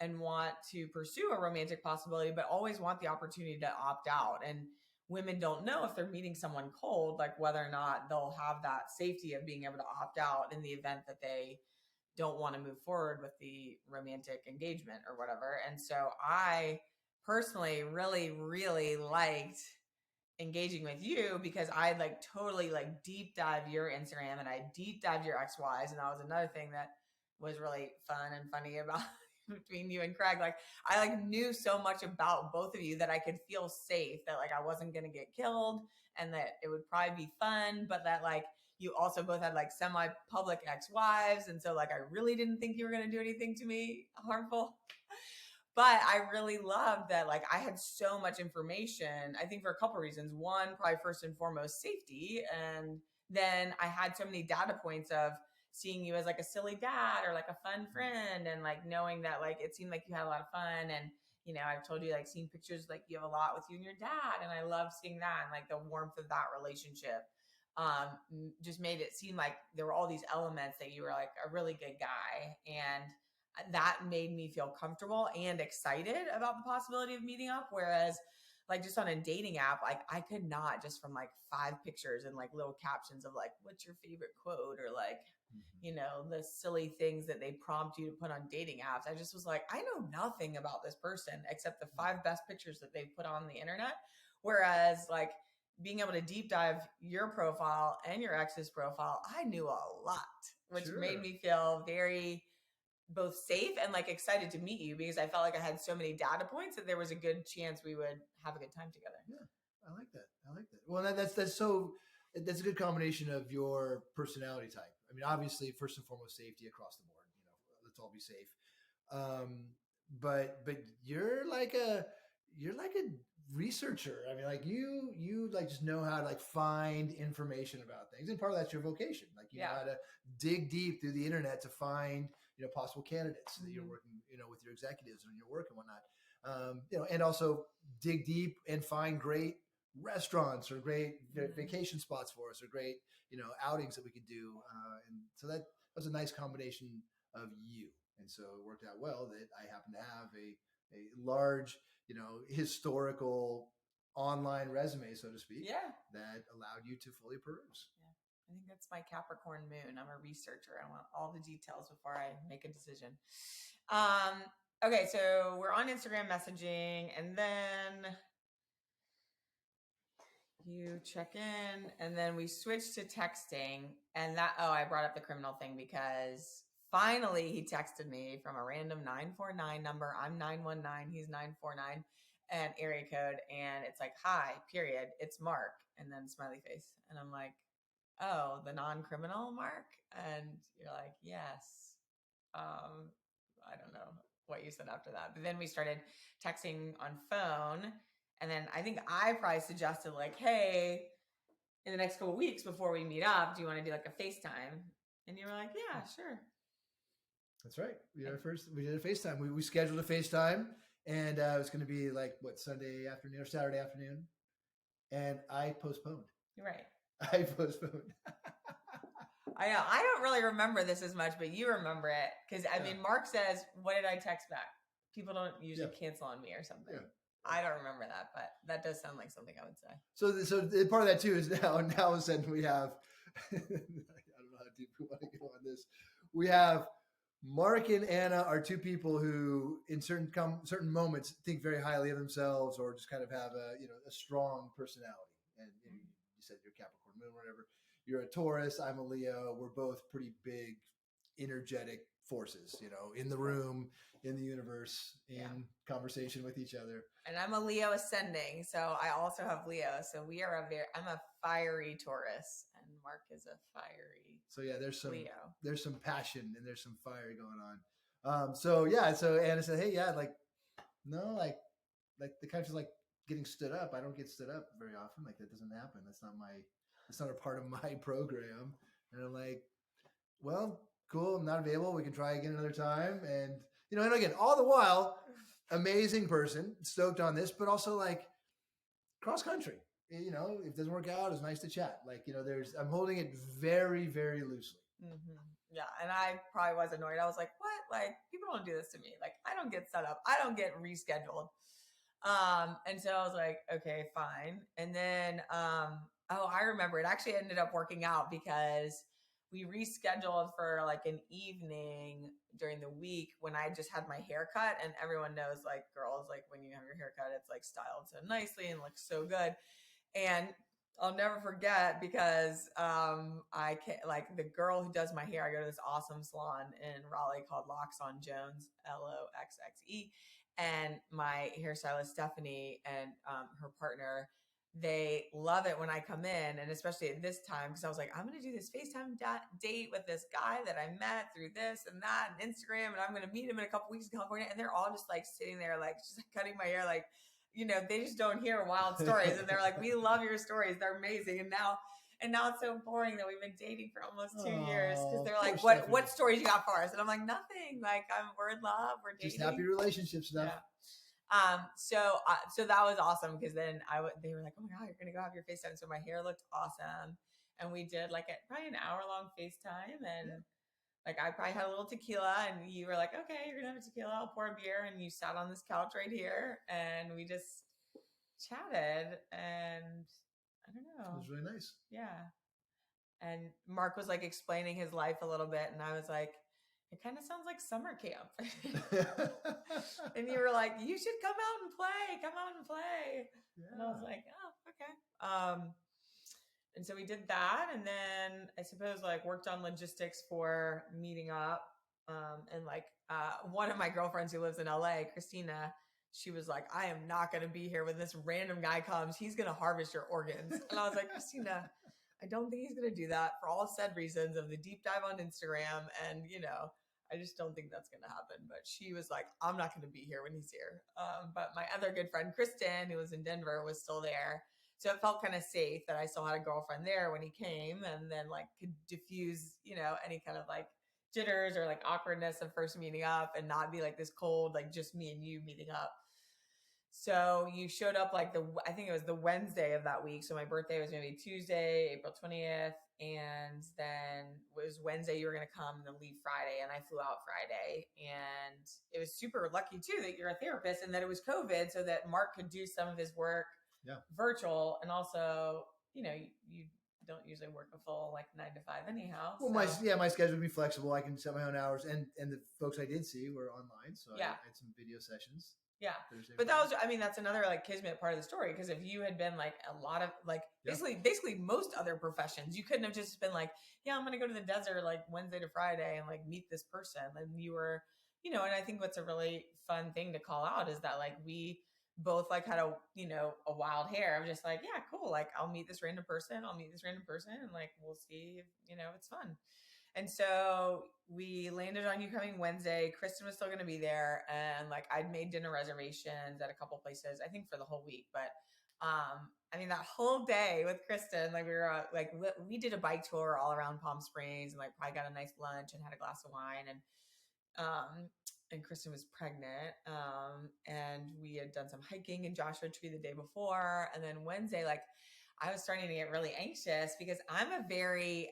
and want to pursue a romantic possibility, but always want the opportunity to opt out. And women don't know if they're meeting someone cold, like whether or not they'll have that safety of being able to opt out in the event that they don't want to move forward with the romantic engagement or whatever. And so I personally really, really liked engaging with you because I like totally like deep dive your Instagram and I deep dive your XYs. And that was another thing that was really fun and funny about between you and Craig. Like I like knew so much about both of you that I could feel safe that like I wasn't going to get killed and that it would probably be fun, but that like you also both had like semi-public ex-wives. And so like I really didn't think you were going to do anything to me harmful. But I really loved that, like, I had so much information, I think for a couple of reasons. One, probably first and foremost, safety. And then I had so many data points of seeing you as like a silly dad or like a fun friend and like knowing that like it seemed like you had a lot of fun. And, you know, I've told you like seeing pictures like you have a lot with you and your dad. And I love seeing that and like the warmth of that relationship just made it seem like there were all these elements that you were like a really good guy. And that made me feel comfortable and excited about the possibility of meeting up. Whereas like just on a dating app, like I could not just from like 5 pictures and like little captions of like, what's your favorite quote? Or like, you know, the silly things that they prompt you to put on dating apps. I just was like, I know nothing about this person except the 5 best pictures that they've put on the internet. Whereas like being able to deep dive your profile and your ex's profile, I knew a lot, which made me feel very both safe and like excited to meet you because I felt like I had so many data points that there was a good chance we would have a good time together. Yeah, I like that. I like that. Well, that's a good combination of your personality type. I mean, obviously, first and foremost, safety across the board. You know, let's all be safe. But you're like a researcher. I mean, like you like just know how to like find information about things, and part of that's your vocation. Like you know how to dig deep through the internet to find possible candidates that you're working with your executives and your work and whatnot. And also dig deep and find great restaurants or great vacation spots for us or great outings that we could do. And so that was a nice combination of you. And so it worked out well that I happen to have a large, historical online resume, so to speak, that allowed you to fully peruse. Yeah. I think that's my Capricorn moon. I'm a researcher. I want all the details before I make a decision. Okay, so we're on Instagram messaging, and then you check in, and then we switch to texting. And I brought up the criminal thing because finally he texted me from a random 949 number. I'm 919, he's 949, and area code. And it's like, hi, period. It's Mark. And then smiley face. And I'm like, oh, the non-criminal Mark? And you're like, yes. I don't know what you said after that. But then we started texting on phone. And then I think I probably suggested like, hey, in the next couple of weeks before we meet up, do you want to do like a FaceTime? And you were like, yeah, sure. That's right. We did a FaceTime. We scheduled a FaceTime, and it was going to be like Sunday afternoon or Saturday afternoon. And I postponed. You're right. I postponed. I know. I don't really remember this as much, but you remember it. Because, I mean, Mark says, what did I text back? People don't usually cancel on me or something. Yeah. I don't remember that, but that does sound like something I would say. So part of that, too, is now all of a sudden we have, I don't know how deep we want to go on this. We have Mark and Anna are 2 people who in certain moments think very highly of themselves or just kind of have a strong personality. And you said you're Capricorn moon, whatever. You're a Taurus. I'm a Leo. We're both pretty big, energetic forces, in the room, in the universe, in conversation with each other. And I'm a Leo ascending, so I also have Leo. So I'm a fiery Taurus, and Mark is a fiery. So yeah, there's some Leo. There's some passion and there's some fire going on. So Anna said, hey, no, the kind of like getting stood up. I don't get stood up very often. Like that doesn't happen. That's not a part of my program. And I'm like, well, cool. I'm not available. We can try again another time. And, and again, all the while, amazing person, stoked on this, but also like cross country. If it doesn't work out, it's nice to chat. Like, I'm holding it very, very loosely. Mm-hmm. Yeah. And I probably was annoyed. I was like, what? Like, people don't do this to me. Like, I don't get set up. I don't get rescheduled. And so I was like, okay, fine. And then, oh, I remember it actually ended up working out because we rescheduled for like an evening during the week when I just had my hair cut. And everyone knows, like, girls, like when you have your hair cut, it's like styled so nicely and looks so good. And I'll never forget because I can't, like, the girl who does my hair, I go to this awesome salon in Raleigh called Locks on Jones, Loxxe. And my hairstylist, Stephanie, and her partner, they love it when I come in. And especially at this time, because I was like, I'm going to do this FaceTime date with this guy that I met through this and that and Instagram. And I'm going to meet him in a couple weeks in California. And they're all just like sitting there, like just like cutting my hair, like, you know, they just don't hear wild stories. And they're like, we love your stories. They're amazing. And now it's so boring that we've been dating for almost 2 years because they're like, what stories you got for us? And I'm like, nothing. Like, we're in love. We're dating. Just happy relationship stuff. Yeah. So that was awesome because then they were like, oh my God, you're going to go have your FaceTime. So my hair looked awesome. And we did like probably an hour-long FaceTime. And like, I probably had a little tequila and you were like, okay, you're going to have a tequila. I'll pour a beer. And you sat on this couch right here and we just chatted. And I don't know. It was really nice. Yeah. And Mark was like explaining his life a little bit. And I was like, it kind of sounds like summer camp. And you were like, you should come out and play. Come out and play. Yeah. And I was like, oh, okay. And so we did that. And then I suppose like worked on logistics for meeting up. And like one of my girlfriends who lives in LA, Christina, she was like, I am not going to be here when this random guy comes. He's going to harvest your organs. And I was like, Christina, I don't think he's going to do that for all said reasons of the deep dive on Instagram. And, you know, I just don't think that's going to happen. But she was like, I'm not going to be here when he's here. But my other good friend, Kristen, who was in Denver, was still there. So it felt kind of safe that I still had a girlfriend there when he came and then like could diffuse, you know, any kind of like jitters or like awkwardness of first meeting up and not be like this cold, like just me and you meeting up. So you showed up like I think it was the Wednesday of that week. So my birthday was maybe Tuesday, April 20th. And then it was Wednesday you were going to come and then leave Friday. And I flew out Friday. And it was super lucky too that you're a therapist and that it was COVID so that Mark could do some of his work virtual. And also, you know, you don't usually work a full like 9 to 5 anyhow. Well, my schedule would be flexible. I can set my own hours, and the folks I did see were online, so I had some video sessions. Yeah, but that was, I mean, that's another like kismet part of the story because if you had been like a lot of like basically most other professions, you couldn't have just been like, yeah, I'm going to go to the desert like Wednesday to Friday and like meet this person, and you were, you know, and I think what's a really fun thing to call out is that like we both like had a, you know, a wild hair of just like, yeah, cool. Like I'll meet this random person. And like, we'll see if, you know, it's fun. And so we landed on you coming Wednesday. Kristen was still going to be there. And like, I'd made dinner reservations at a couple places, I think for the whole week. But, I mean, that whole day with Kristen, like we were like, we did a bike tour all around Palm Springs and like probably got a nice lunch and had a glass of wine. And Kristen was pregnant. And we had done some hiking in Joshua Tree the day before. And then Wednesday, like I was starting to get really anxious because I'm a very,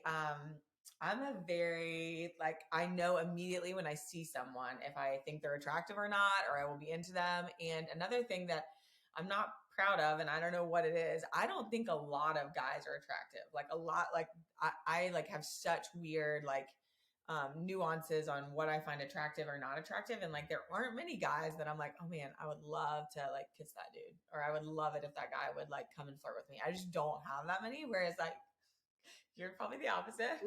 like, I know immediately when I see someone, if I think they're attractive or not, or I will be into them. And another thing that I'm not proud of, and I don't know what it is, I don't think a lot of guys are attractive. Like a lot, like I like have such weird, like, nuances on what I find attractive or not attractive. And like, there aren't many guys that I'm like, oh man, I would love to like kiss that dude. Or I would love it if that guy would like come and flirt with me. I just don't have that many. Whereas like, you're probably the opposite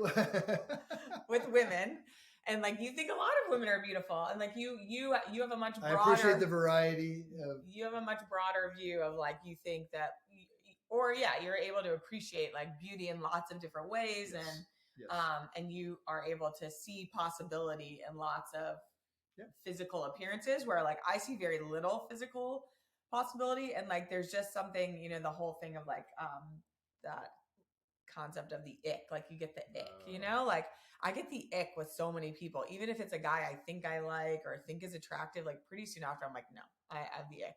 with women. And like, you think a lot of women are beautiful. And like you have a much broader, I appreciate the variety. You have a much broader view of like, you think that, you're able to appreciate like beauty in lots of different ways. Yes. And you are able to see possibility in lots of physical appearances where like I see very little physical possibility. And like, there's just something, you know, the whole thing of like, that concept of the ick, like you get the ick, you know, like I get the ick with so many people, even if it's a guy I think I like or think is attractive, like pretty soon after I'm like, no, I have the ick.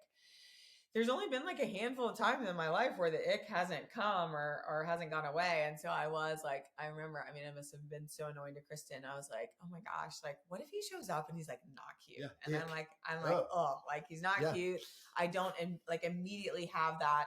there's only been like a handful of times in my life where the ick hasn't come or hasn't gone away. And so I was like, I remember, I mean, it must have been so annoying to Kristen. I was like, oh my gosh, like, what if he shows up and he's like not cute? Yeah, And ick. I'm like, oh, like he's not Yeah. cute. I don't like immediately have that,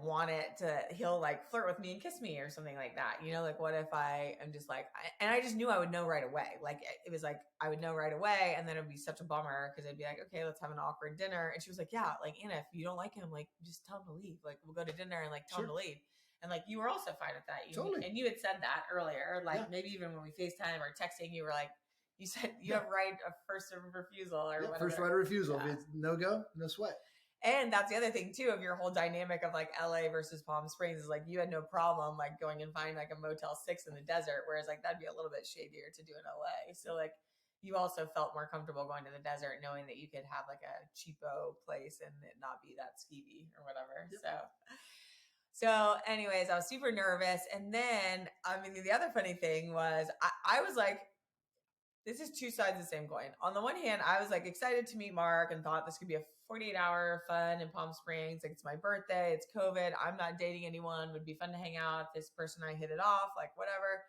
want it to, he'll like flirt with me and kiss me or something like that. Like what if I am just like, and I just knew I would know right away. Like it was like, I would know right away. And then it would be such a bummer because I'd be like, okay, let's have an awkward dinner. And she was like, yeah, like Anna, if you don't like him, like just tell him to leave. Like we'll go to dinner and like tell him to leave. And like, you were also fine with that. Totally. And you had said that earlier, like maybe even when we FaceTime or texting, you were like, you said you have right of first of refusal or whatever. First right of refusal. If it's no go, no sweat. And that's the other thing too of your whole dynamic of like LA versus Palm Springs is like you had no problem like going and finding like a Motel 6 in the desert, whereas like that'd be a little bit shadier to do in LA. So like you also felt more comfortable going to the desert knowing that you could have like a cheapo place and it not be that skeevy or whatever. Yep. So anyways, I was super nervous. And then, I mean, the other funny thing was I was like, this is two sides of the same coin. On the one hand, I was like excited to meet Mark and thought this could be a 48-hour fun in Palm Springs. Like it's my birthday, it's COVID. I'm not dating anyone. Would be fun to hang out. This person I hit it off, like whatever.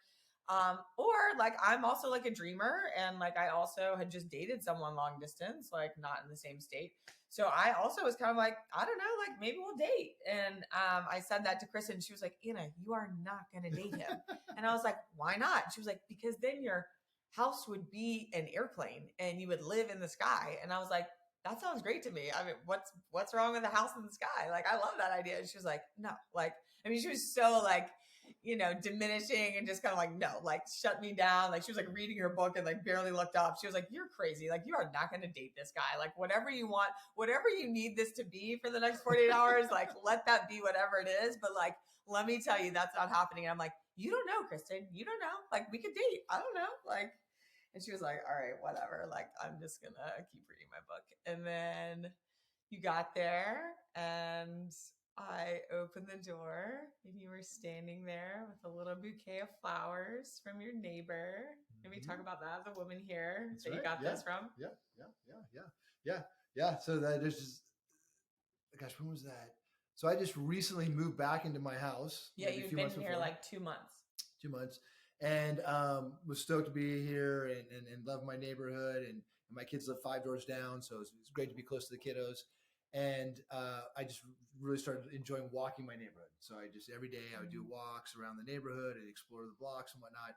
Or like I'm also like a dreamer and like I also had just dated someone long distance, like not in the same state. So I also was kind of like, I don't know, like maybe we'll date. And I said that to Kristen. She was like, Anna, you are not going to date him. And I was like, why not? She was like, because then you're house would be an airplane and you would live in the sky. And I was like, that sounds great to me. I mean, what's wrong with a house in the sky? Like, I love that idea. And she was like, no, like, I mean, she was so like, diminishing and just kind of like, no, like shut me down. Like she was like reading her book and like barely looked up. She was like, you're crazy. Like you are not going to date this guy. Like whatever you want, whatever you need this to be for the next 48 hours, like let that be whatever it is. But like, let me tell you, that's not happening. And I'm like, you don't know, Kristen, you don't know. Like we could date. I don't know. Like, and she was like, all right, whatever. Like, I'm just going to keep reading my book. And then you got there and I opened the door and you were standing there with a little bouquet of flowers from your neighbor. Can we talk about that? The woman here that you got this from? Yeah. So that is just, gosh, when was that? So I just recently moved back into my house. Yeah, you've been here like 2 months. 2 months. And was stoked to be here and love my neighborhood. And my kids live 5 doors down. So it's great to be close to the kiddos. And I just really started enjoying walking my neighborhood. So I just, every day I would do walks around the neighborhood and explore the blocks and whatnot.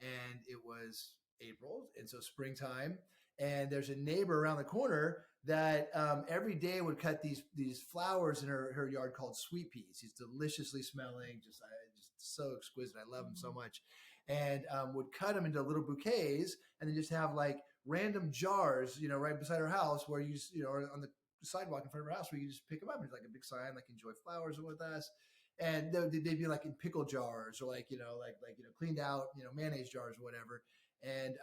And it was April. And so springtime. And there's a neighbor around the corner that every day would cut these flowers in her yard called sweet peas. He's deliciously smelling, just so exquisite. I love him so much. And would cut them into little bouquets and then just have like random jars, right beside her house where you or on the sidewalk in front of her house where you just pick them up. There's like a big sign, like enjoy flowers with us. And they'd be like in pickle jars or like cleaned out, mayonnaise jars or whatever. And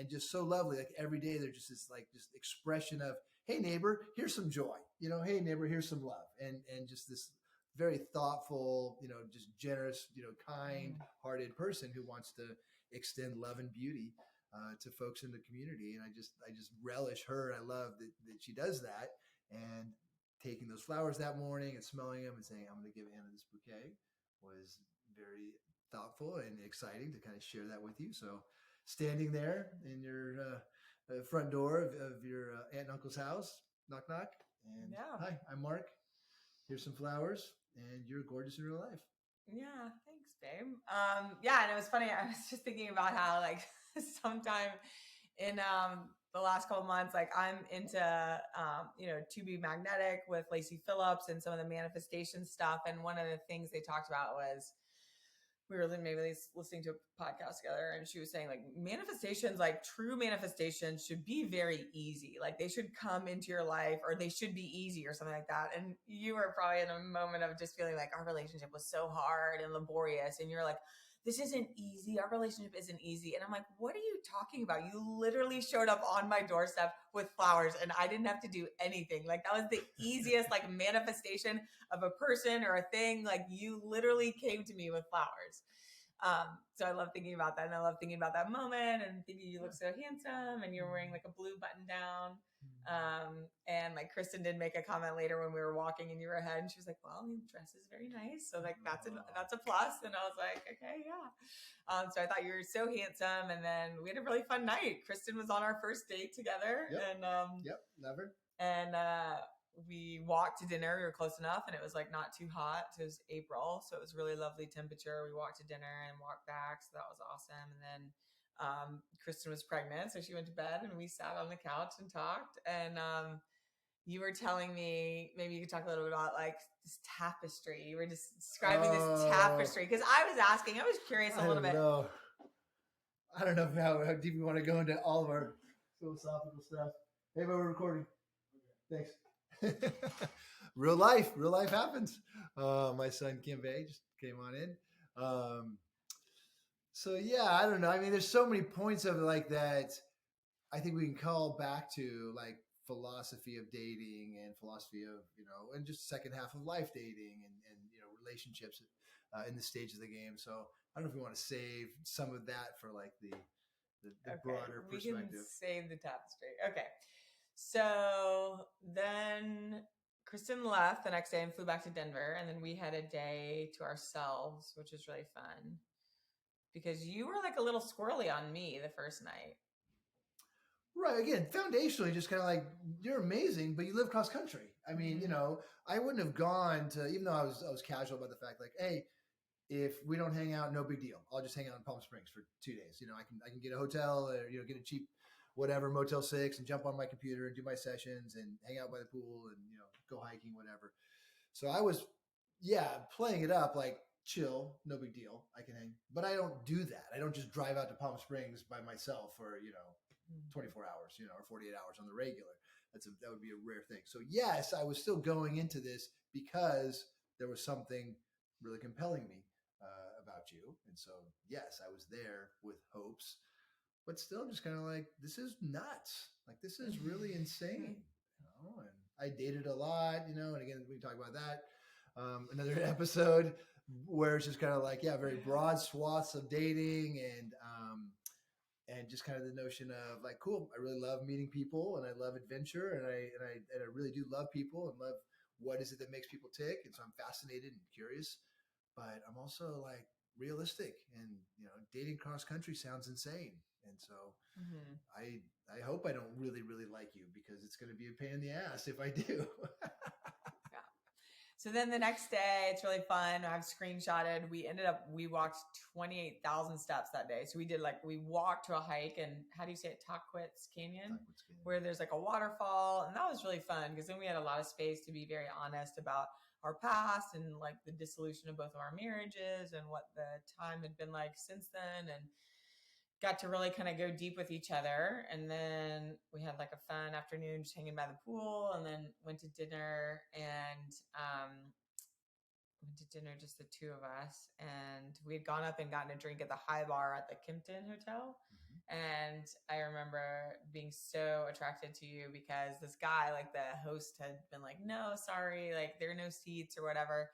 just so lovely. Like every day they're just this like just expression of, hey neighbor, here's some joy, hey neighbor, here's some love. And just this very thoughtful, just generous, kind-hearted person who wants to extend love and beauty to folks in the community. And I just relish her. I love that she does that. And taking those flowers that morning and smelling them and saying, I'm going to give Anna this bouquet was very thoughtful and exciting to kind of share that with you. So standing there in your front door of your aunt and uncle's house, knock, knock. And hi, I'm Mark. Here's some flowers. And you're gorgeous in real life. Yeah, thanks, babe. And it was funny. I was just thinking about how, like, sometime in the last couple months, like, I'm into, to be magnetic with Lacey Phillips and some of the manifestation stuff. And one of the things they talked about was we were maybe listening to a podcast together and she was saying like manifestations, like true manifestations should be very easy. Like they should come into your life or they should be easy or something like that. And you were probably in a moment of just feeling like our relationship was so hard and laborious. And you're like, this isn't easy. Our relationship isn't easy. And I'm like, what are you talking about? You literally showed up on my doorstep with flowers and I didn't have to do anything. Like that was the easiest like manifestation of a person or a thing. Like you literally came to me with flowers. So I love thinking about that. And I love thinking about that moment and thinking you look so handsome and you're wearing like a blue button down. And like Kristen did make a comment later when we were walking and you were ahead and she was like, well, the dress is very nice. So like, that's a plus. And I was like, okay, yeah. So I thought you were so handsome. And then we had a really fun night. Kristen was on our first date together. Yep. And, Never. And, we walked to dinner. We were close enough and it was like not too hot. So it was April. So it was really lovely temperature. We walked to dinner and walked back. So that was awesome. And then, Kristen was pregnant. So she went to bed and we sat on the couch and talked. And, you were telling me, maybe you could talk a little bit about like this tapestry. You were just describing this tapestry. Cause I was curious a little bit. I don't know how deep we want to go into all of our philosophical stuff. Hey, but we're recording. Thanks. Real life happens. My son Kim Bay just came on in. So yeah, I don't know. I mean, there's so many points of it like that. I think we can call back to like philosophy of dating and philosophy of, and just second half of life dating and relationships in the stage of the game. So I don't know if we want to save some of that for like the broader perspective. We can save the tapestry. Okay. So then Kristen left the next day and flew back to Denver. And then we had a day to ourselves, which was really fun because you were like a little squirrely on me the first night. Right. Again, foundationally, just kind of like, you're amazing, but you live cross country. I mean, I wouldn't have gone to, even though I was casual about the fact like, hey, if we don't hang out, no big deal. I'll just hang out in Palm Springs for 2 days. I can get a hotel or, get a cheap whatever, Motel 6 and jump on my computer and do my sessions and hang out by the pool and, go hiking, whatever. So I was, playing it up like chill, no big deal. I can hang, but I don't do that. I don't just drive out to Palm Springs by myself for, 24 hours, or 48 hours on the regular. That would be a rare thing. So yes, I was still going into this because there was something really compelling me about you. And so, yes, I was there with hopes, but still just kind of like, this is nuts. Like, this is really insane. And I dated a lot, and again, we can talk about that. Another episode where it's just kind of like, very broad swaths of dating and just kind of the notion of like, cool, I really love meeting people and I love adventure and I really do love people and love what is it that makes people tick. And so I'm fascinated and curious, but I'm also like realistic and, dating cross country sounds insane. And so I hope I don't really, really like you because it's going to be a pain in the ass if I do. So then the next day, it's really fun. I've screenshotted. We walked 28,000 steps that day. So we walked to a hike and how do you say it? Tahquitz Canyon, where there's like a waterfall. And that was really fun because then we had a lot of space to be very honest about our past and like the dissolution of both of our marriages and what the time had been like since then. And got to really kind of go deep with each other. And then we had like a fun afternoon just hanging by the pool and then went to dinner just the two of us. And we had gone up and gotten a drink at the High Bar at the Kimpton Hotel. And I remember being so attracted to you because this guy, like the host had been like, no, sorry, like there are no seats or whatever.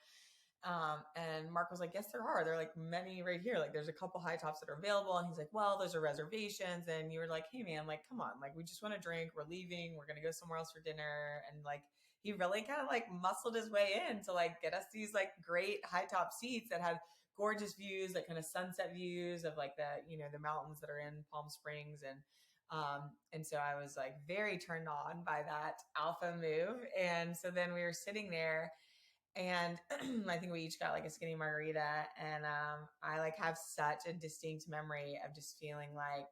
And Mark was like, yes, there are. There are like many right here. Like there's a couple high tops that are available. And he's like, well, those are reservations. And you were like, hey man, like, come on, like we just want to drink. We're leaving. We're going to go somewhere else for dinner. And like, he really kind of like muscled his way in to like get us these like great high top seats that had gorgeous views, like kind of sunset views of like the, the mountains that are in Palm Springs. And so I was like very turned on by that alpha move. And so then we were sitting there and I think we each got like a skinny margarita. And I like have such a distinct memory of just feeling like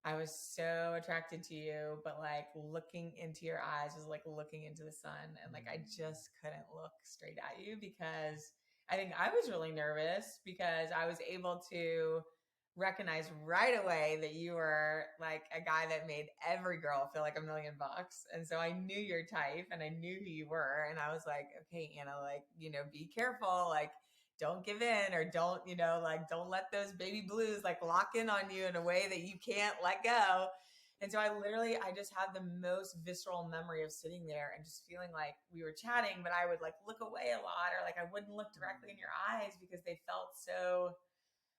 I was so attracted to you, but like looking into your eyes was like looking into the sun. And like I just couldn't look straight at you because I think I was really nervous because I was able to recognize right away that you were like a guy that made every girl feel like $1 million. And so I knew your type and I knew who you were. And I was like, okay, Anna, like, be careful. Like, don't give in or don't, don't let those baby blues like lock in on you in a way that you can't let go. And so I just had the most visceral memory of sitting there and just feeling like we were chatting, but I would like look away a lot or like I wouldn't look directly in your eyes because they felt so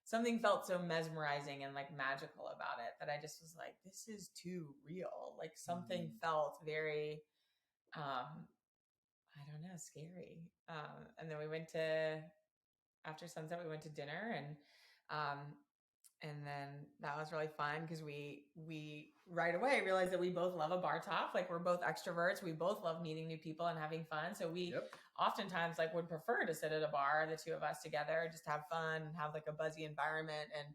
something felt so mesmerizing and like magical about it that I just was like, this is too real. Like something felt very, I don't know, scary. And then after sunset, we went to dinner and then that was really fun because we right away realized that we both love a bar top. Like we're both extroverts. We both love meeting new people and having fun. So we oftentimes like would prefer to sit at a bar, the two of us together, just have fun and have like a buzzy environment. And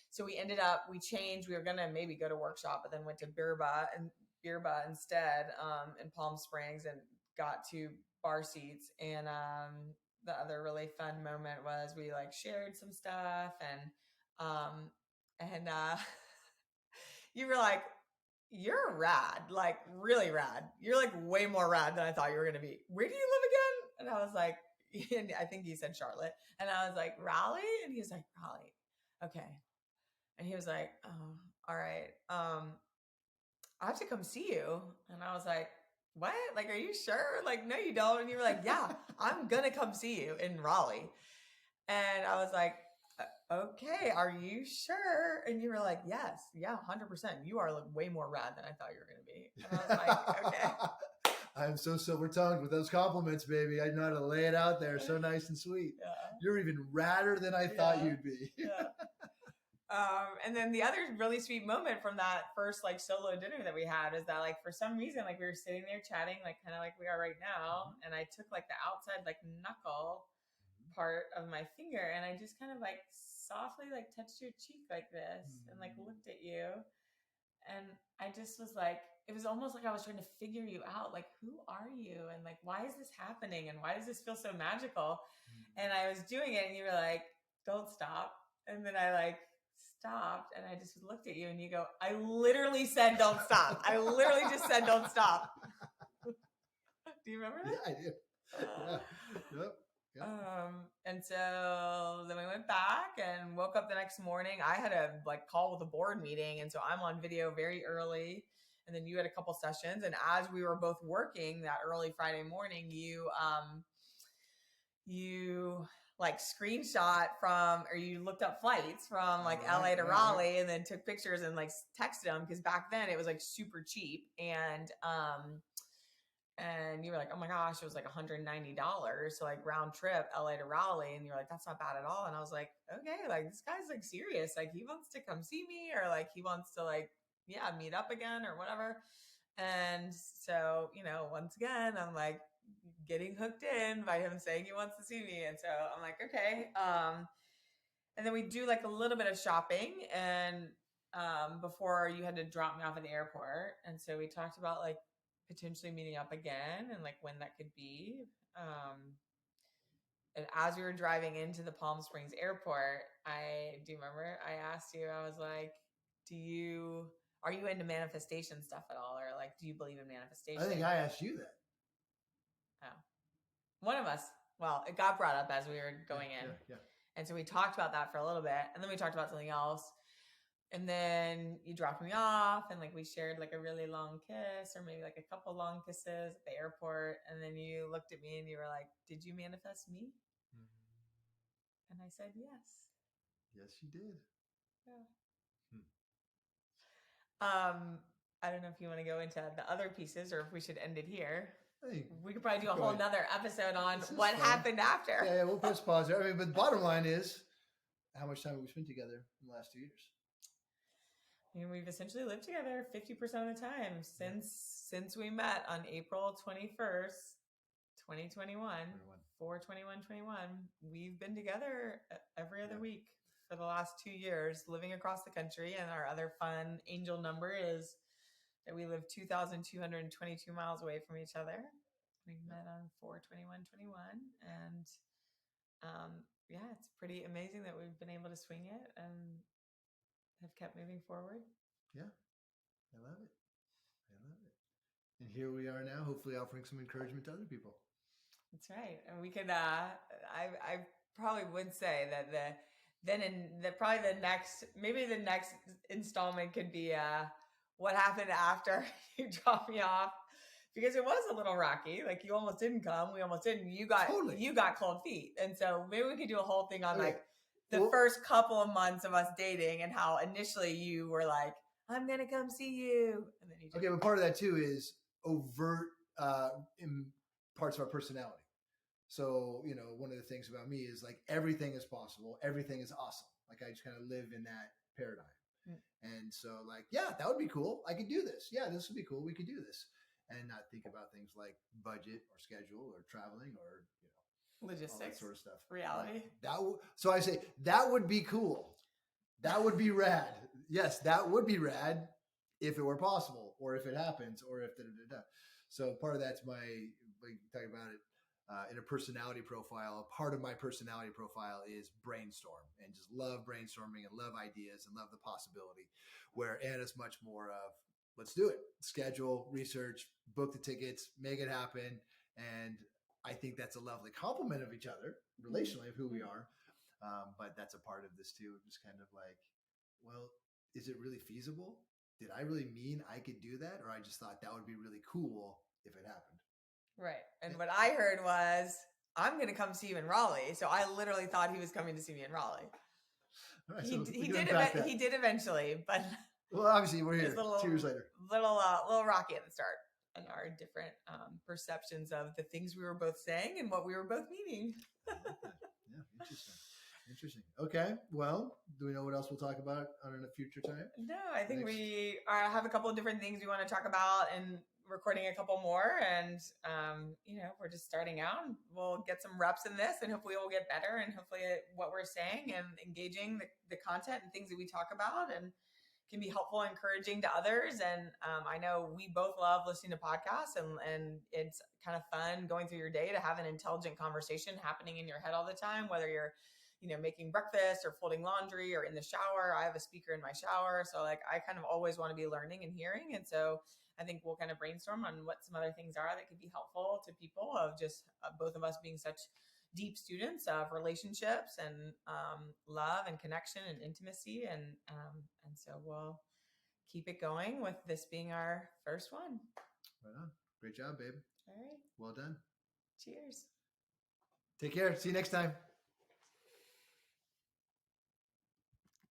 so we changed. We were gonna maybe go to workshop, but then went to beer bar instead in Palm Springs and got to bar seats. And the other really fun moment was we like shared some stuff and you were like, you're rad, like really rad. You're like way more rad than I thought you were going to be. Where do you live again? And I was like, and I think he said Charlotte. And I was like, Raleigh? And he was like, Raleigh. Okay. And he was like, oh, all right. I have to come see you. And I was like, what? Like, are you sure? Like, no, you don't. And you were like, yeah, I'm going to come see you in Raleigh. And I was like, okay, are you sure? And you were like, yes, yeah, 100%. You are like way more rad than I thought you were going to be. And I was like, okay. I'm so silver-tongued with those compliments, baby. I know how to lay it out there so nice and sweet. Yeah. You're even radder than I thought you'd be. Yeah. And then the other really sweet moment from that first like solo dinner that we had is that like for some reason like we were sitting there chatting like kind of like we are right now, and I took like the outside like knuckle part of my finger and I just kind of like softly like touched your cheek like this and like looked at you, and I just was like, it was almost like I was trying to figure you out, like who are you and like why is this happening and why does this feel so magical? And I was doing it and you were like, don't stop. And then I like stopped and I just looked at you and you go, I literally said don't stop. I literally just said don't stop. Do you remember that? Yeah, I do. Yep. And so then we went back and woke up the next morning. I had a like call with a board meeting. And so I'm on video very early. And then you had a couple sessions. And as we were both working that early Friday morning, you like screenshot from, or you looked up flights from like LA to Raleigh and then took pictures and like texted them. Cause back then it was like super cheap. And you were like, oh my gosh, it was like $190. So like round trip LA to Raleigh. And you're like, that's not bad at all. And I was like, okay, like this guy's like serious. Like he wants to come see me, or like he wants to like, yeah, meet up again or whatever. And so, you know, once again, I'm like getting hooked in by him saying he wants to see me. And so I'm like, okay. And then we do like a little bit of shopping and before you had to drop me off at the airport. And so we talked about like potentially meeting up again and like when that could be. And as we were driving into the Palm Springs airport, I do remember I asked you, I was like, are you into manifestation stuff at all? Or like, do you believe in manifestation? I think I asked you that. Oh, one of us. Well, it got brought up as we were going in. Yeah. And so we talked about that for a little bit. And then we talked about something else. And then you dropped me off and like we shared like a really long kiss or maybe like a couple long kisses at the airport. And then you looked at me and you were like, did you manifest me? And I said, yes. Yes, you did. Yeah. I don't know if you want to go into the other pieces or if we should end it here. Hey, we could probably do a whole nother episode on what happened after. Yeah, we'll press pause there. I mean, but the bottom line is, how much time have we spent together in the last 2 years? I mean, we've essentially lived together 50% of the time since we met on April 21st, 2021, 4/21/21. We've been together every other week for the last 2 years, living across the country. And our other fun angel number is that we live 2,222 miles away from each other. We met on 4/21/21. And yeah, it's pretty amazing that we've been able to swing it and have kept moving forward. Yeah, I love it. And here we are now, hopefully offering some encouragement to other people. That's right. And we could, I probably would say that maybe the next installment could be what happened after you dropped me off, because it was a little rocky. Like you almost didn't come. We almost didn't. You got cold feet. And so maybe we could do a whole thing on like the first couple of months of us dating and how initially you were like, I'm going to come see you. And then you Okay, but part of that too is overt in parts of our personality. So, one of the things about me is like everything is possible. Everything is awesome. Like I just kind of live in that paradigm. And so like, yeah, that would be cool. I could do this. Yeah, this would be cool. We could do this. And not think about things like budget or schedule or traveling or, logistics, all that sort of stuff. Reality. So I say that would be cool. That would be rad. Yes, that would be rad if it were possible, or if it happens, or if So part of that's like talking about it in a personality profile. A part of my personality profile is brainstorm and just love brainstorming and love ideas and love the possibility. Where Anna's much more of let's do it, schedule, research, book the tickets, make it happen, and I think that's a lovely compliment of each other relationally of who we are. But that's a part of this too. Just kind of like, well, is it really feasible? Did I really mean I could do that? Or I just thought that would be really cool if it happened. Right. And what I heard was, I'm going to come see you in Raleigh. So I literally thought he was coming to see me in Raleigh. All right, so he did eventually, but well, obviously we're here 2 years later. Little rocky at the start. And our different perceptions of the things we were both saying and what we were both meaning. Yeah, interesting. Okay, well, do we know what else we'll talk about on a future time? No, I think we have a couple of different things we want to talk about and recording a couple more. And, we're just starting out. And we'll get some reps in this and hopefully we'll get better. And hopefully what we're saying and engaging the content and things that we talk about and can be helpful and encouraging to others. And I know we both love listening to podcasts and it's kind of fun going through your day to have an intelligent conversation happening in your head all the time, whether you're, making breakfast or folding laundry or in the shower. I have a speaker in my shower. So like, I kind of always want to be learning and hearing. And so I think we'll kind of brainstorm on what some other things are that could be helpful to people of just both of us being such deep students of relationships and love and connection and intimacy. And so we'll keep it going with this being our first one. Right on. Great job, babe. All right. Well done. Cheers. Take care. See you next time.